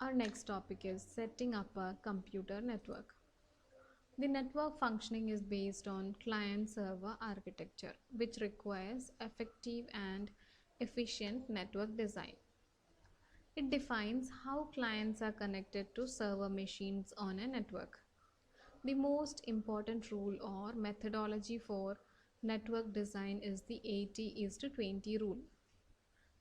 Our next topic is setting up a computer network. The network functioning is based on client-server architecture, which requires effective and efficient network design. It defines how clients are connected to server machines on a network. The most important rule or methodology for network design is the 80:20 rule.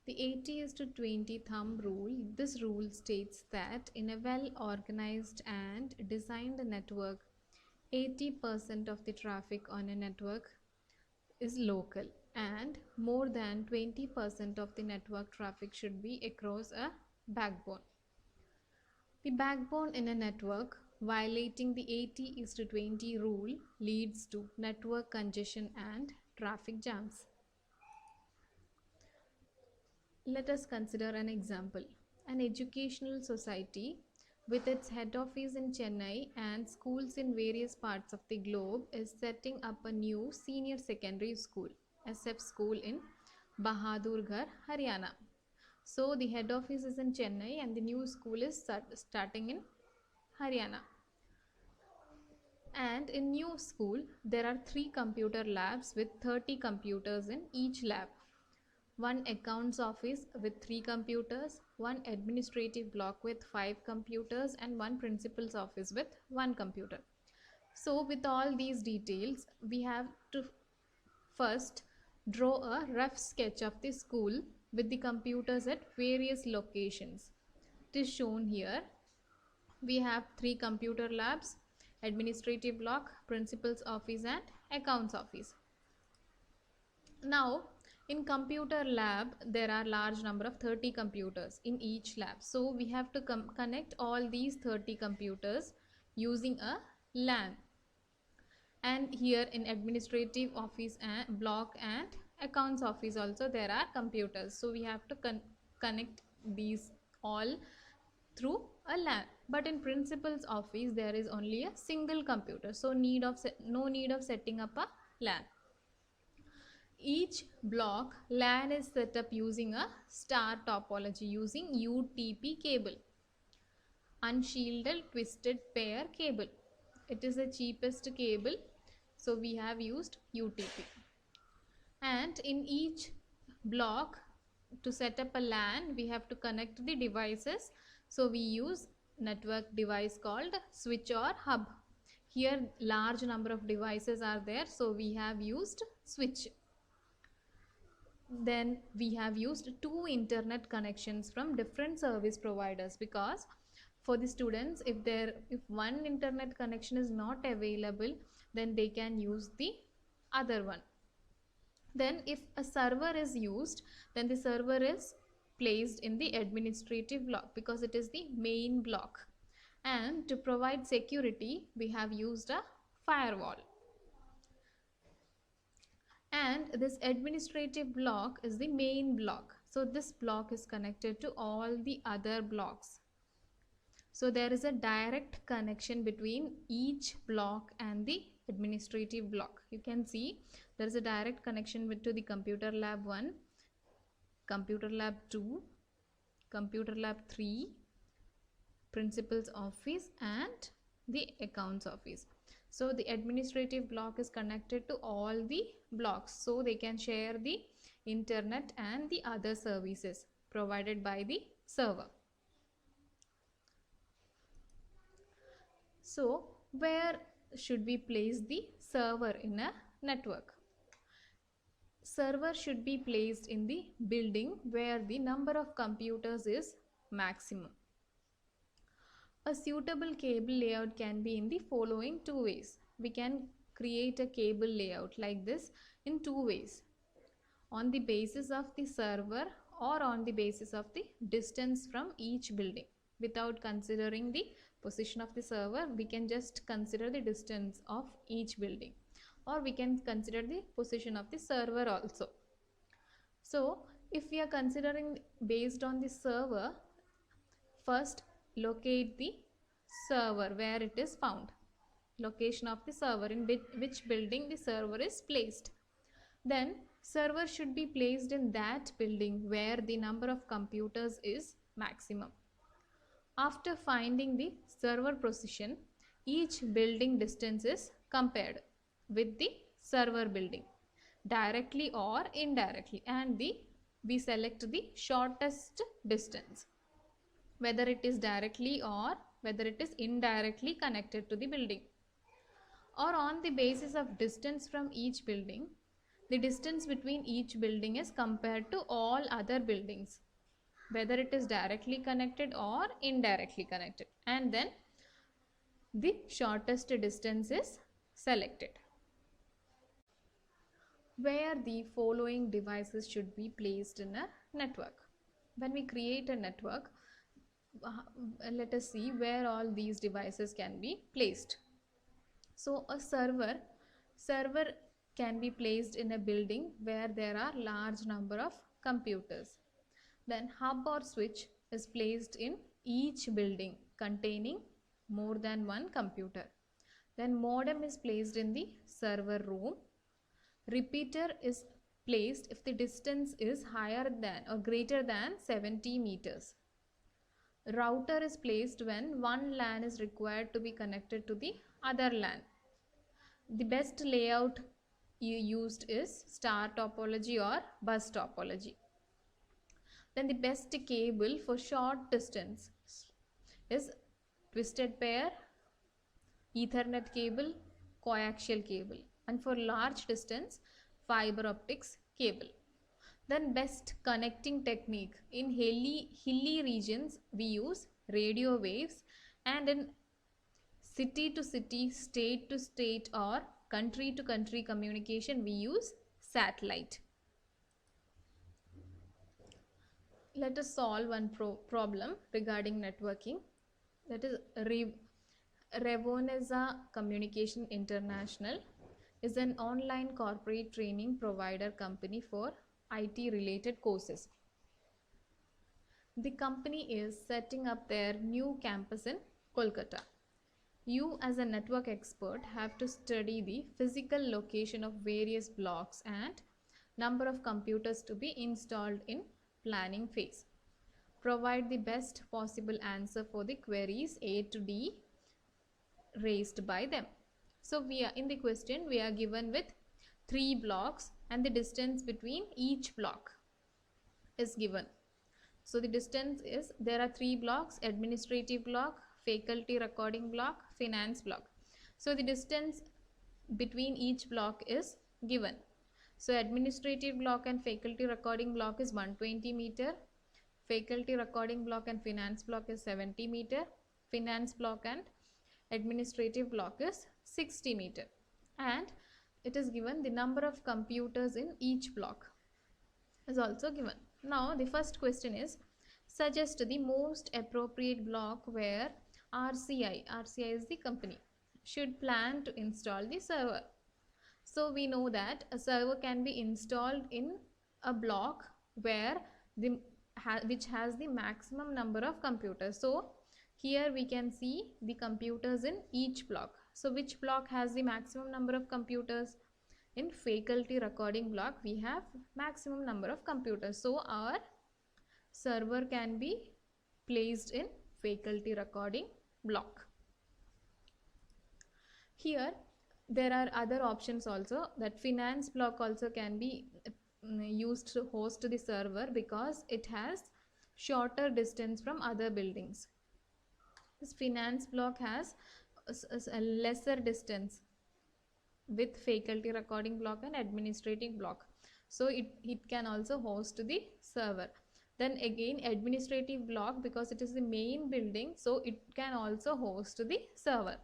The 80:20 thumb rule. This rule states that in a well-organized and designed network, 80% of the traffic on a network is local and more than 20% of the network traffic should be across a backbone. The backbone in a network violating the 80:20 rule leads to network congestion and traffic jams. Let us consider an example. An educational society with its head office in Chennai and schools in various parts of the globe is setting up a new senior secondary school, SF school in Bahadurgarh, Haryana. So the head office is in Chennai and the new school is starting in Haryana. And in new school, there are 3 computer labs with 30 computers in each lab. 1 accounts office with 3 computers, 1 administrative block with 5 computers, and 1 principal's office with 1 computer. So with all these details, we have to first draw a rough sketch of the school with the computers at various locations. It is shown here. We have 3 computer labs, administrative block, principal's office, and accounts office. Now, in computer lab, there are large number of 30 computers in each lab. So we have to connect all these 30 computers using a LAN. And here in administrative office and block and accounts office also there are computers. So we have to connect these all through a LAN. But in principal's office, there is only a single computer. So no need of setting up a LAN. Each block LAN is set up using a star topology using UTP cable, unshielded twisted pair cable. It is the cheapest cable, so we have used UTP. And in each block, to set up a LAN, we have to connect the devices. So we use network device called switch or hub. Here large number of devices are there, so we have used switch. Then we have used 2 internet connections from different service providers, because for the students, if one internet connection is not available, then they can use the other one. Then if a server is used, then the server is placed in the administrative block because it is the main block. And to provide security, we have used a firewall. And this administrative block is the main block. So this block is connected to all the other blocks. So there is a direct connection between each block and the administrative block. You can see there is a direct connection to the computer lab 1, computer lab 2, computer lab 3, principal's office, and the accounts office. So the administrative block is connected to all the blocks, so they can share the internet and the other services provided by the server. So where should we place the server in a network? Server should be placed in the building where the number of computers is maximum. A suitable cable layout can be in the following 2 ways. We can create a cable layout like this in 2 ways. On the basis of the server or on the basis of the distance from each building. Without considering the position of the server, we can just consider the distance of each building. Or we can consider the position of the server also. So if we are considering based on the server, first locate the server where it is found. Location of the server, in which building the server is placed. Then server should be placed in that building where the number of computers is maximum. After finding the server position, each building distance is compared with the server building directly or indirectly, and we select the shortest distance, whether it is directly or whether it is indirectly connected to the building. Or on the basis of distance from each building, the distance between each building is compared to all other buildings, whether it is directly connected or indirectly connected, and then the shortest distance is selected. Where the following devices should be placed in a network. When we create a network, let us see where all these devices can be placed. So a server can be placed in a building where there are large number of computers. Then hub or switch is placed in each building containing more than one computer. Then modem is placed in the server room. Repeater is placed if the distance is higher than or greater than 70 meters. Router is placed when one LAN is required to be connected to the other LAN. The best layout used is star topology or bus topology. Then the best cable for short distance is twisted pair, Ethernet cable, coaxial cable, and for large distance, fiber optics cable. Then best connecting technique in hilly regions we use radio waves, and in city to city, state to state, or country to country communication we use satellite. Let us solve one problem regarding networking. That is Revoneza Communication International is an online corporate training provider company for IT related courses. The company is setting up their new campus in Kolkata. You as a network expert have to study the physical location of various blocks and number of computers to be installed in planning phase. Provide the best possible answer for the queries A to D raised by them. So we are in the question, we are given with 3 blocks and the distance between each block is given. So the distance is, there are 3 blocks: administrative block, faculty recording block, finance block. So the distance between each block is given. So administrative block and faculty recording block is 120 meter, faculty recording block and finance block is 70 meter, finance block and administrative block is 60 meter, and it is given the number of computers in each block is also given. Now the first question is, suggest the most appropriate block where RCI is the company, should plan to install the server. So we know that a server can be installed in a block where which has the maximum number of computers. So here we can see the computers in each block. So which block has the maximum number of computers? In faculty recording block we have maximum number of computers. So our server can be placed in faculty recording block. Here there are other options also, that finance block also can be used to host the server because it has shorter distance from other buildings. This finance block has a lesser distance with faculty recording block and administrative block, so it can also host the server. Then again administrative block, because it is the main building, so it can also host the server,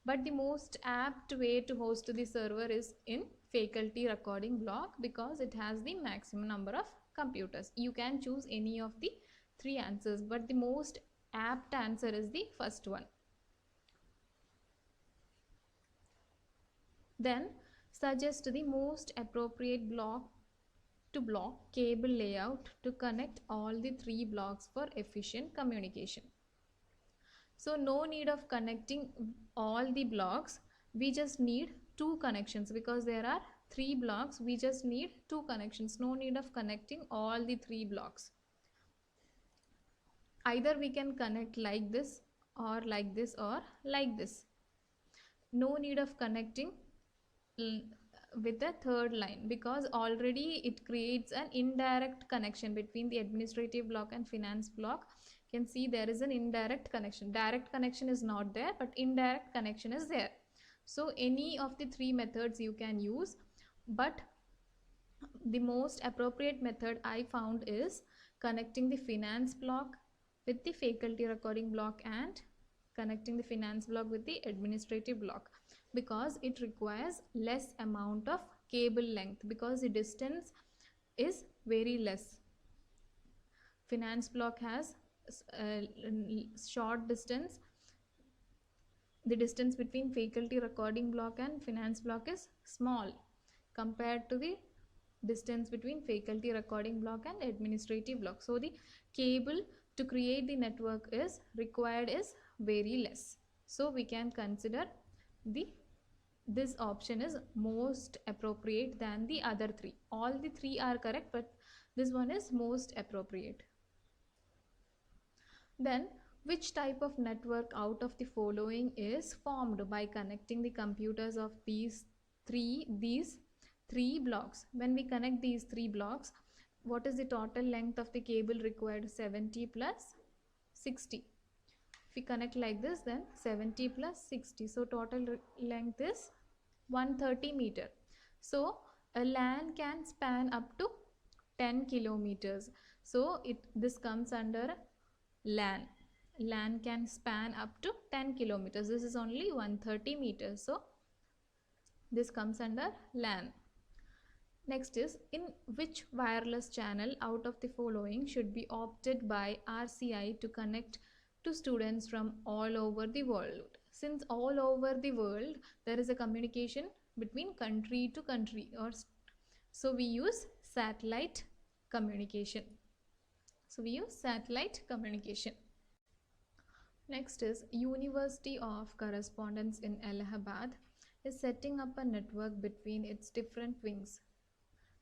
but the most apt way to host the server is in faculty recording block because it has the maximum number of computers. You can choose any of the 3 answers, but the most apt answer is the first one. Then suggest the most appropriate block to block cable layout to connect all the 3 blocks for efficient communication. So no need of connecting all the blocks, we just need 2 connections because there are 3 blocks, we just need 2 connections, no need of connecting all the 3 blocks. Either we can connect like this or like this or like this. No need of connecting with the third line, because already it creates an indirect connection between the administrative block and finance block. You can see there is an indirect connection. Direct connection is not there, but indirect connection is there. So any of the three methods you can use, but the most appropriate method I found is connecting the finance block with the faculty recording block and connecting the finance block with the administrative block, because it requires less amount of cable length, because the distance is very less. Finance block has short distance. The distance between faculty recording block and finance block is small compared to the distance between faculty recording block and administrative block. So the cable to create the network is required is very less. So we can consider this option is most appropriate than the other three. All the three are correct, but this one is most appropriate. Then, which type of network out of the following is formed by connecting the computers of these three blocks? When we connect these three blocks, what is the total length of the cable required? 70 plus 60. If we connect like this, then 70 plus 60. So total length is 130 meter. So a LAN can span up to 10 kilometers. So this comes under LAN. LAN can span up to 10 kilometers. This is only 130 meters. So this comes under LAN. Next is, in which wireless channel out of the following should be opted by RCI to connect to students from all over the world? Since all over the world there is a communication between country to country, so we use satellite communication. Next is, University of Correspondence in Allahabad is setting up a network between its different wings.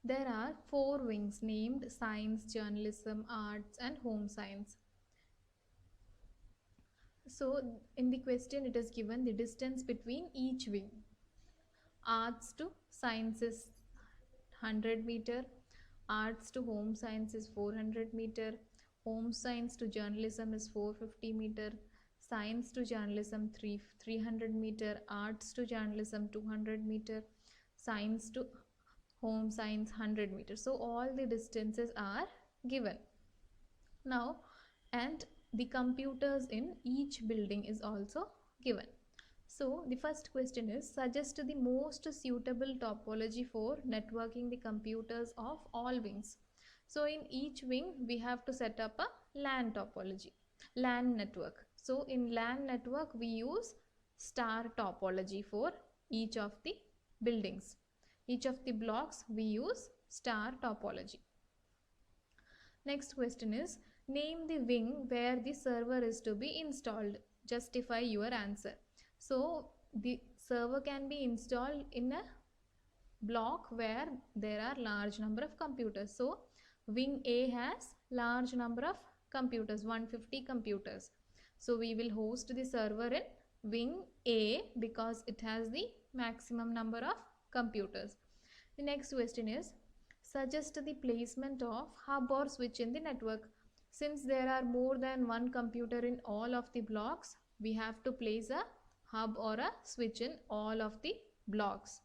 There are 4 wings named Science, Journalism, Arts and Home Science. So in the question it is given the distance between each wing. Arts to Science is 100 meter, Arts to Home Science is 400 meter, Home Science to Journalism is 450 meter, Science to Journalism 300 meter, Arts to Journalism 200 meter, Science to Home Science 100 meters. So all the distances are given. Now, and the computers in each building is also given. So the first question is, suggest the most suitable topology for networking the computers of all wings. So in each wing we have to set up a LAN topology, LAN network. So in LAN network we use star topology for each of the buildings. Each of the blocks we use star topology. Next question is, name the wing where the server is to be installed. Justify your answer. So the server can be installed in a block where there are large number of computers. So wing A has large number of computers, 150 computers. So we will host the server in wing A because it has the maximum number of computers. The next question is, suggest the placement of hub or switch in the network. Since there are more than one computer in all of the blocks, we have to place a hub or a switch in all of the blocks.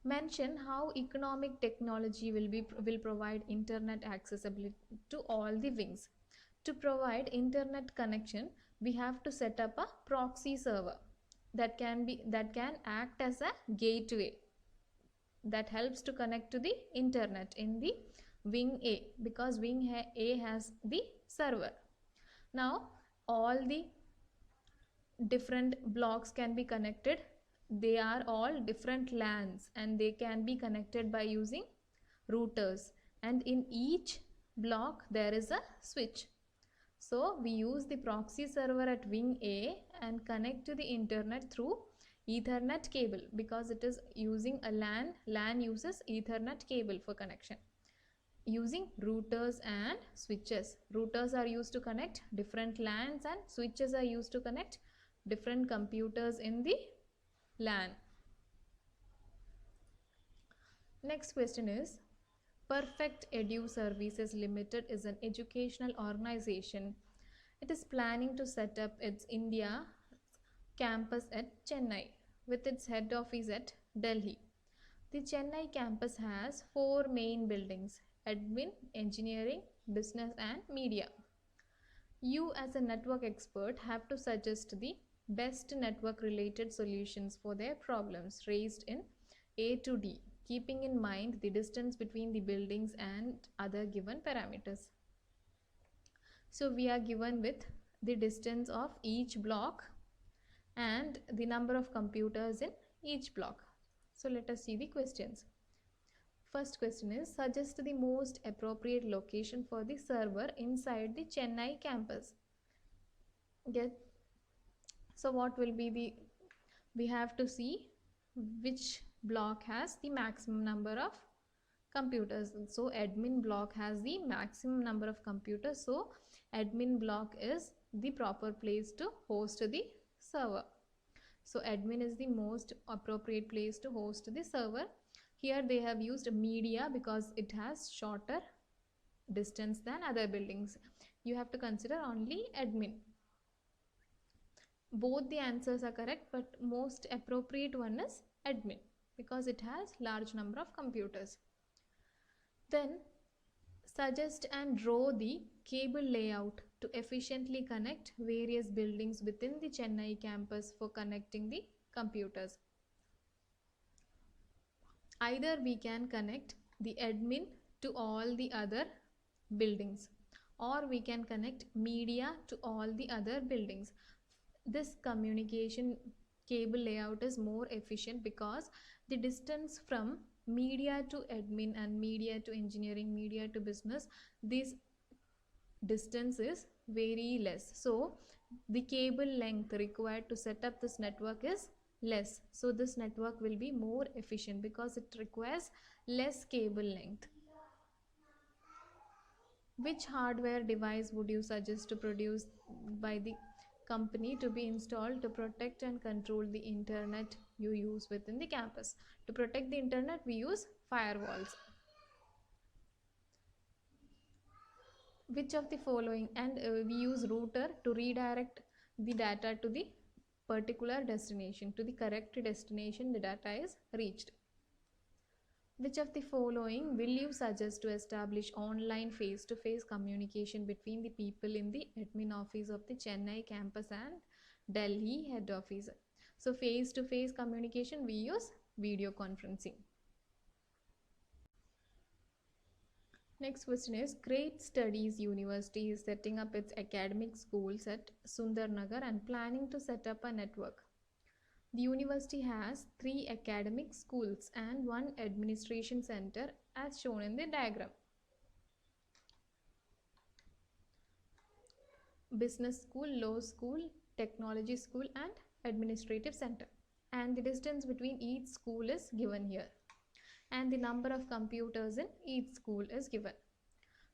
Mention how economic technology will provide internet accessibility to all the wings. To provide internet connection, we have to set up a proxy server that can act as a gateway that helps to connect to the internet in the wing A, because wing A has the server. Now all the different blocks can be connected. They are all different LANs and they can be connected by using routers, and in each block there is a switch. So we use the proxy server at wing A and connect to the internet through Ethernet cable, because it is using a LAN. LAN uses Ethernet cable for connection. using routers and switches. Routers are used to connect different LANs and switches are used to connect different computers in the LAN. Next question is, Perfect Edu Services Limited is an educational organization. It is planning to set up its India campus at Chennai with its head office at Delhi. The Chennai campus has 4 main buildings: admin, engineering, business and media. You as a network expert have to suggest the best network related solutions for their problems raised in A to D, keeping in mind the distance between the buildings and other given parameters. So we are given with the distance of each block and the number of computers in each block. So let us see the questions. First question is, suggest the most appropriate location for the server inside the Chennai campus. So what will be the, we have to see which block has the maximum number of computers. So admin block has the maximum number of computers, so admin block is the proper place to host the server. So admin is the most appropriate place to host the server. Here they have used media because it has shorter distance than other buildings. You have to consider only admin. Both the answers are correct, but most appropriate one is admin because it has large number of computers. Then suggest and draw the cable layout to efficiently connect various buildings within the Chennai campus for connecting the computers. Either we can connect the admin to all the other buildings, or we can connect media to all the other buildings. This communication cable layout is more efficient because the distance from media to admin and media to engineering, media to business, this distance is very less. So the cable length required to set up this network is less. So this network will be more efficient because it requires less cable length. Which hardware device would you suggest to produce by the company to be installed to protect and control the internet you use within the campus? To protect the internet, we use firewalls. Which of the following, and we use router to redirect the data to the particular destination, to the correct destination the data is reached. Which of the following will you suggest to establish online face-to-face communication between the people in the admin office of the Chennai campus and Delhi head office? So face-to-face communication, we use video conferencing. Next question is, Great Studies University is setting up its academic schools at Sundarnagar and planning to set up a network. The university has 3 academic schools and 1 administration center as shown in the diagram. Business school, law school, technology school and administrative center. And the distance between each school is given here. And the number of computers in each school is given.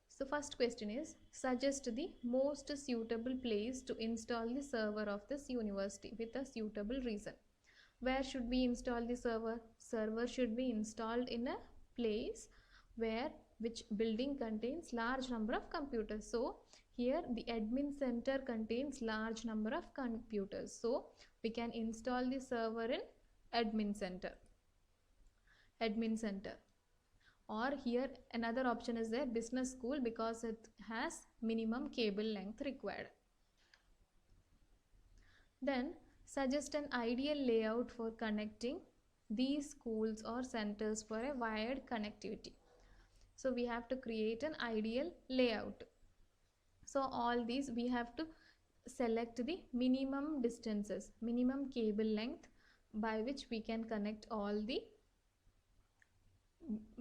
So first question is, suggest the most suitable place to install the server of this university with a suitable reason. Where should we install the server? Server should be installed in a place which building contains large number of computers. So here the admin center contains large number of computers. So we can install the server in admin center. Or here another option is there, business school, because it has minimum cable length required. Then suggest an ideal layout for connecting these schools or centers for a wired connectivity. So we have to create an ideal layout. So all these we have to select the minimum distances, minimum cable length by which we can connect all the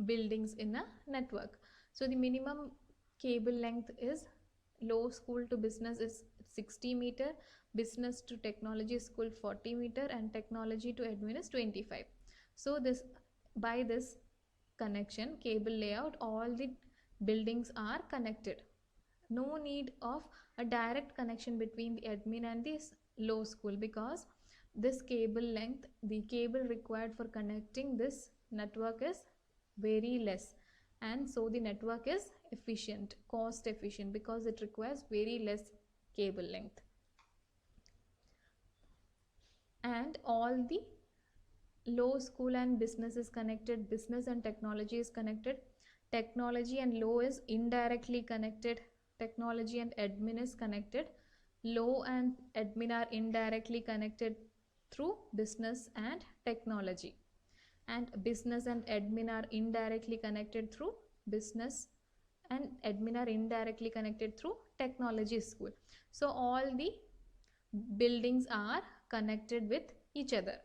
buildings in a network. So the minimum cable length is law school to business is 60 meter, business to technology school 40 meter and technology to admin is 25. So this, by this connection cable layout, all the buildings are connected. No need of a direct connection between the admin and this low school, because this cable length, the cable required for connecting this network is very less, and so the network is efficient, cost efficient, because it requires very less cable length. And all the low school and business is connected, business and technology is connected, technology and low is indirectly connected, technology and admin is connected, low and admin are indirectly connected through business and technology, and business and admin are indirectly connected through business, and admin are indirectly connected through technology school. So all the buildings are connected with each other.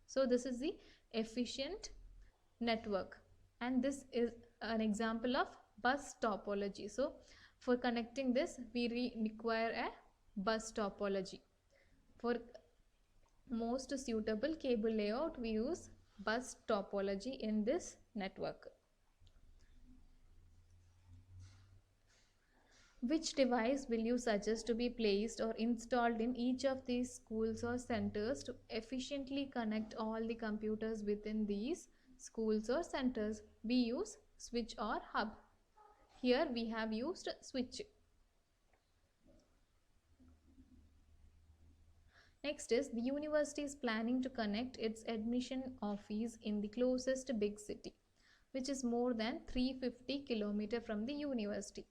So this is the efficient network, and this is an example of bus topology. So for connecting this, we require a bus topology. For most suitable cable layout, we use bus topology in this network. Which device will you suggest to be placed or installed in each of these schools or centers to efficiently connect all the computers within these schools or centers? We use switch or hub. Here we have used switch. Next is, the university is planning to connect its admission office in the closest big city, which is more than 350 km from the university.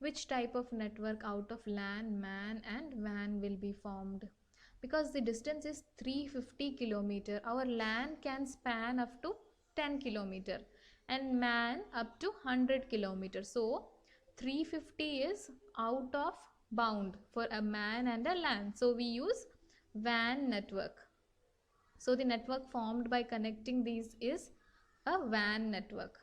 Which type of network out of LAN, MAN and WAN will be formed? Because the distance is 350 km, our LAN can span up to 10 km and MAN up to 100 km. So 350 is out of bound for a MAN and a LAN. So we use WAN network. So the network formed by connecting these is a WAN network.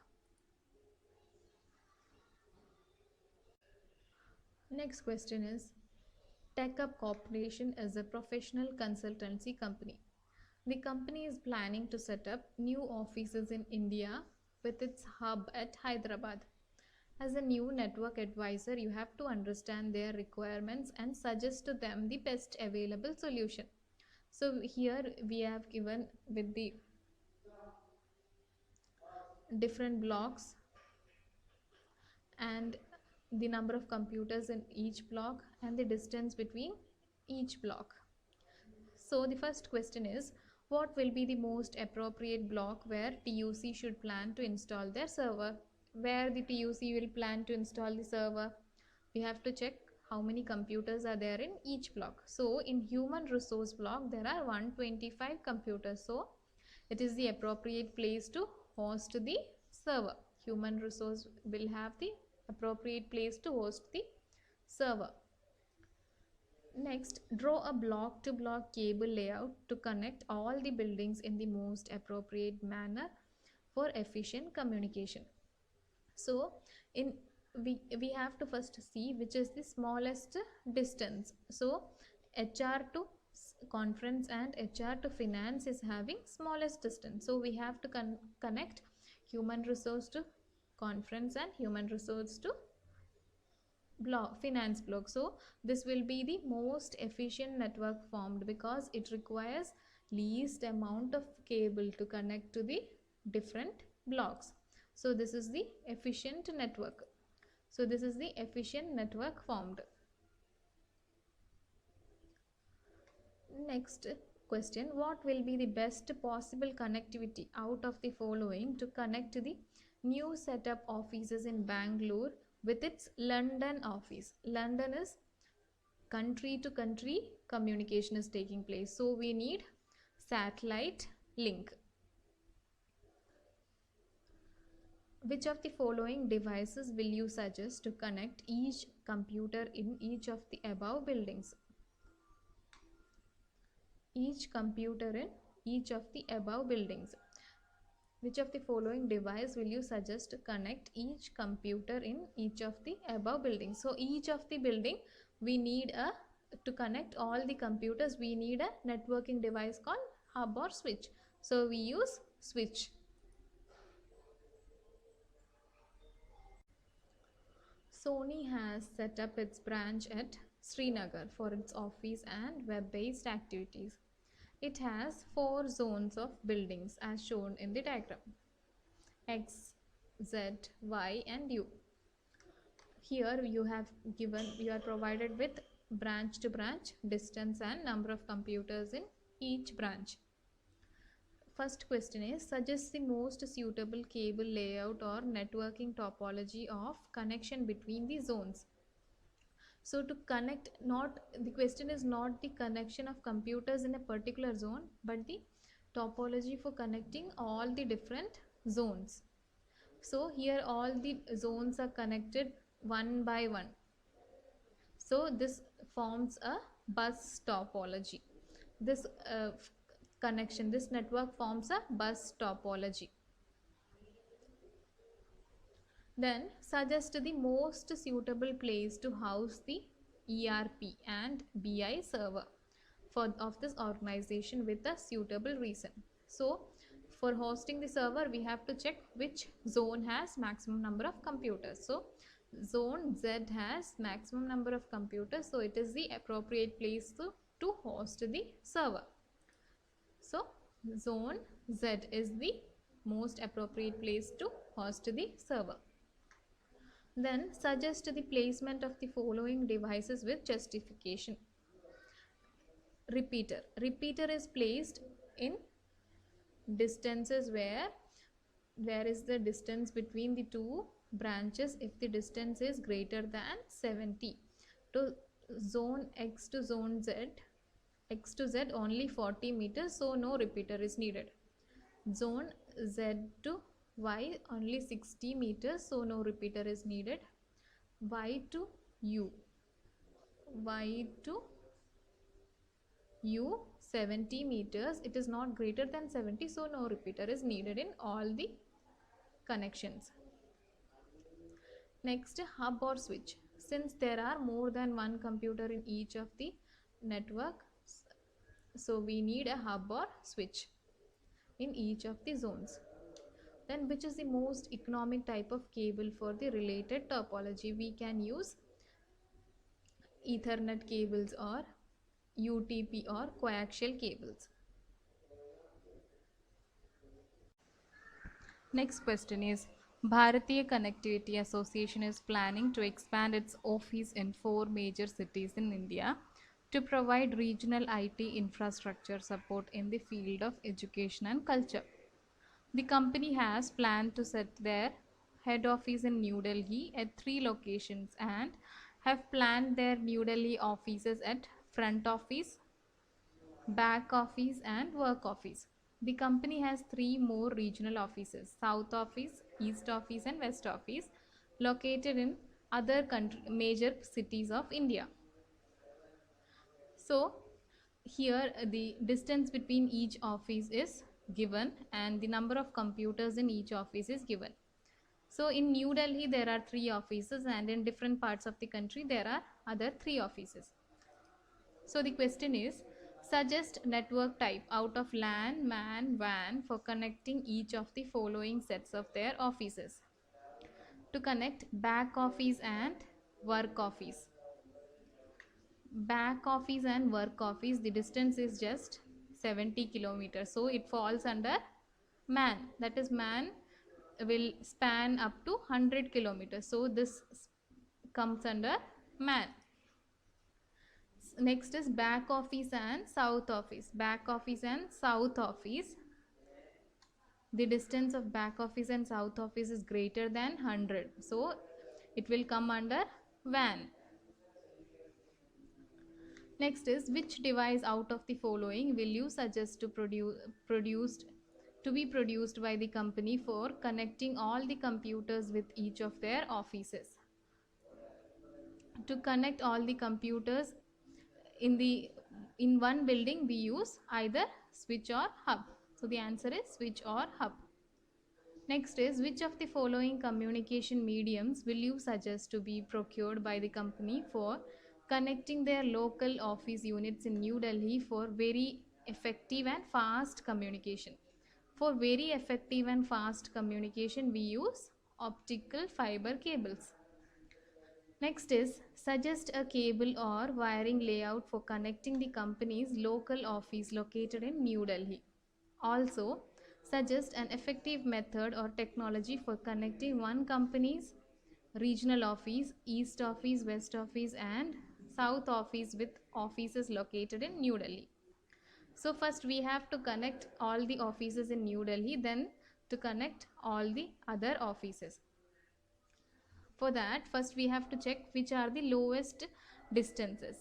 Next question is, TechUp Corporation is a professional consultancy company. The company is planning to set up new offices in India with its hub at Hyderabad. As a new network advisor, you have to understand their requirements and suggest to them the best available solution. So here we have given with the different blocks and the number of computers in each block and the distance between each block. So the first question is, what will be the most appropriate block where TUC should plan to install their server? Where the TUC will plan to install the server? We have to check how many computers are there in each block. So in human resource block, there are 125 computers. So it is the appropriate place to host the server. Human resource will have the appropriate place to host the server. Next, draw a block-to-block cable layout to connect all the buildings in the most appropriate manner for efficient communication. So we have to first see which is the smallest distance. So HR to conference and HR to finance is having smallest distance. So we have to connect human resource to conference and human resource to finance block. So this will be the most efficient network formed because it requires least amount of cable to connect to the different blocks. So this is the efficient network. So this is the efficient network formed. Next question, what will be the best possible connectivity out of the following to connect to the new setup offices in Bangalore with its London office? London is country to country communication is taking place. So we need satellite link. Which of the following devices will you suggest to connect each computer in each of the above buildings? Each computer in each of the above buildings. Which of the following device will you suggest to connect each computer in each of the above buildings? So each of the building we need to connect all the computers, we need a networking device called hub or switch. So we use switch. Sony has set up its branch at Srinagar for its office and web-based activities. It has 4 zones of buildings as shown in the diagram: X, Z, Y and U. Here you are provided with branch to branch distance and number of computers in each branch. First question is, suggest the most suitable cable layout or networking topology of connection between the zones. So to connect, not the question is not the connection of computers in a particular zone, but the topology for connecting all the different zones. So here all the zones are connected one by one. So this forms a bus topology. This this network forms a bus topology. Then suggest the most suitable place to house the ERP and BI server of this organization with a suitable reason. So for hosting the server, we have to check which zone has maximum number of computers. So zone Z has maximum number of computers, so it is the appropriate place to host the server. So zone Z is the most appropriate place to host the server. Then suggest the placement of the following devices with justification. Repeater. Repeater is placed in distances where there is the distance between the two branches if the distance is greater than 70. To zone X to zone Z, X to Z only 40 meters, so no repeater is needed. Zone Z to Y only 60 meters, so no repeater is needed. Y to U, Y to U 70 meters, it is not greater than 70, so no repeater is needed in all the connections. Next, hub or switch. Since there are more than one computer in each of the network, so we need a hub or switch in each of the zones. Then which is the most economic type of cable for the related topology? We can use Ethernet cables or UTP or coaxial cables. Next question is, Bharatiya Connectivity Association is planning to expand its office in 4 major cities in India to provide regional IT infrastructure support in the field of education and culture. The company has planned to set their head office in New Delhi at 3 locations and have planned their New Delhi offices at front office, back office and work office. The company has 3 more regional offices: South office, East office and West office, located in other major cities of India. So here the distance between each office is given and the number of computers in each office is given. So in New Delhi there are 3 offices and in different parts of the country there are other 3 offices. So the question is, suggest network type out of LAN, MAN, WAN for connecting each of the following sets of their offices. To connect back office and work office. Back office and work office, the distance is just 70 kilometers, so it falls under MAN. That is, MAN will span up to 100 kilometers, so this comes under MAN. Next is back office and south office. Back office and south office, the distance of back office and south office is greater than 100, so it will come under WAN. Next is, which device out of the following will you suggest to be produced by the company for connecting all the computers with each of their offices? To connect all the computers in one building, we use either switch or hub. So the answer is switch or hub. Next is, which of the following communication mediums will you suggest to be procured by the company for connecting their local office units in New Delhi for very effective and fast communication? For very effective and fast communication, we use optical fiber cables. Next is suggest a cable or wiring layout for connecting the company's local office located in New Delhi. Also, suggest an effective method or technology for connecting one company's regional office, east office, west office, and south office with offices located in New Delhi. So, first we have to connect all the offices in New Delhi, then to connect all the other offices. For that, first we have to check which are the lowest distances.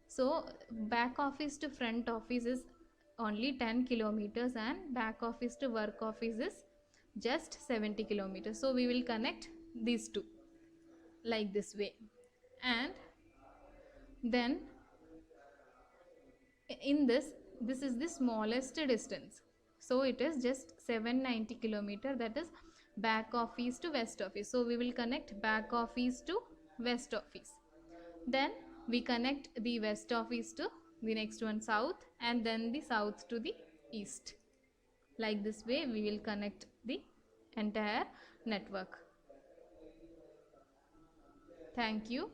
So back office to front office is only 10 kilometers and back office to work office is just 70 kilometers. So we will connect these two like this way, and then in this is the smallest distance, so it is just 790 kilometer, that is back office to west office. So we will connect back office to west office, then we connect the west office to the next one south, and then the south to the east. Like this way we will connect the entire network. Thank you.